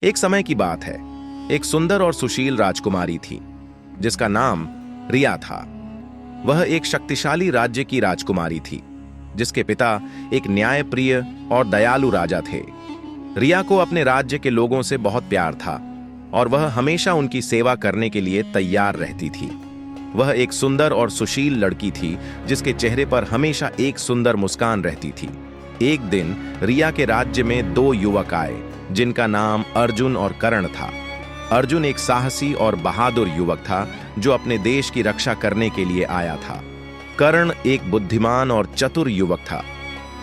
एक समय की बात है। एक सुंदर और सुशील राजकुमारी थी जिसका नाम रिया था। वह एक शक्तिशाली राज्य की राजकुमारी थी जिसके पिता एक न्यायप्रिय और दयालु राजा थे। रिया को अपने राज्य के लोगों से बहुत प्यार था और वह हमेशा उनकी सेवा करने के लिए तैयार रहती थी। वह एक सुंदर और सुशील लड़की थी जिसके चेहरे पर हमेशा एक सुंदर मुस्कान रहती थी। एक दिन रिया के राज्य में दो युवक आए जिनका नाम अर्जुन और कर्ण था। अर्जुन एक साहसी और बहादुर युवक था जो अपने देश की रक्षा करने के लिए आया था। कर्ण एक बुद्धिमान और चतुर युवक था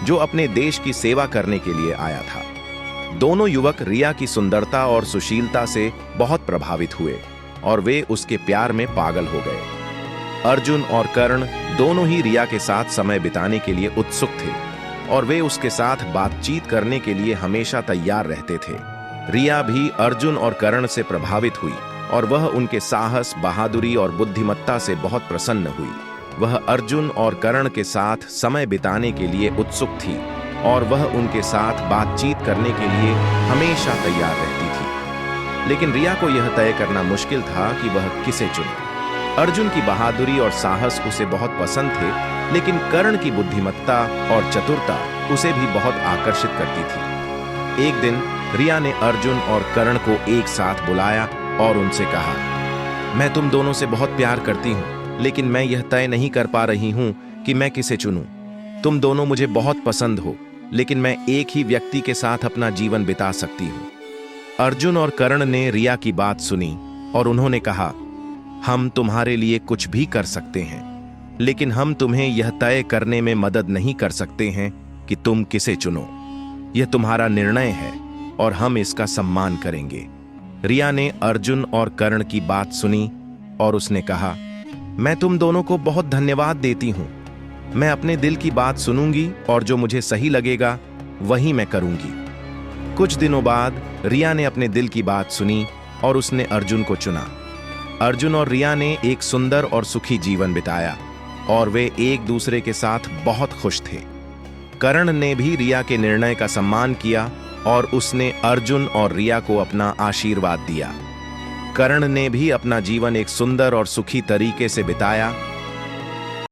जो अपने देश की सेवा करने के लिए आया था। दोनों युवक रिया की सुंदरता और सुशीलता से बहुत प्रभावित हुए और वे उसके प्यार में पागल हो गए। अर्जुन और कर्ण दोनों ही रिया के साथ समय बिताने के लिए उत्सुक थे और वे उसके साथ बातचीत करने के लिए हमेशा तैयार रहते थे। रिया भी अर्जुन और कर्ण से प्रभावित हुई और वह उनके साहस, बहादुरी और बुद्धिमत्ता से बहुत प्रसन्न हुई। वह अर्जुन और कर्ण के साथ समय बिताने के लिए उत्सुक थी और वह उनके साथ बातचीत करने के लिए हमेशा तैयार रहती थी। लेकिन रिया को यह तय करना मुश्किल था कि वह किसे चुने। अर्जुन की बहादुरी और साहस उसे बहुत पसंद थे, लेकिन कर्ण की बुद्धिमत्ता और चतुरता उसे भी बहुत आकर्षित करती थी। एक दिन रिया ने अर्जुन और कर्ण को एक साथ बुलाया और उनसे कहा, मैं तुम दोनों से बहुत प्यार करती हूँ, लेकिन मैं यह तय नहीं कर पा रही हूँ कि मैं किसे चुनूं। तुम दोनों मुझे बहुत पसंद हो, लेकिन मैं एक ही व्यक्ति के साथ अपना जीवन बिता सकती हूँ। अर्जुन और कर्ण ने रिया की बात सुनी और उन्होंने कहा, हम तुम्हारे लिए कुछ भी कर सकते हैं, लेकिन हम तुम्हें यह तय करने में मदद नहीं कर सकते हैं कि तुम किसे चुनो। यह तुम्हारा निर्णय है और हम इसका सम्मान करेंगे। रिया ने अर्जुन और कर्ण की बात सुनी और उसने कहा, मैं तुम दोनों को बहुत धन्यवाद देती हूं। मैं अपने दिल की बात सुनूंगी और जो मुझे सही लगेगा वही मैं करूंगी। कुछ दिनों बाद रिया ने अपने दिल की बात सुनी और उसने अर्जुन को चुना। अर्जुन और रिया ने एक सुंदर और सुखी जीवन बिताया और वे एक दूसरे के साथ बहुत खुश थे। कर्ण ने भी रिया के निर्णय का सम्मान किया और उसने अर्जुन और रिया को अपना आशीर्वाद दिया। कर्ण ने भी अपना जीवन एक सुंदर और सुखी तरीके से बिताया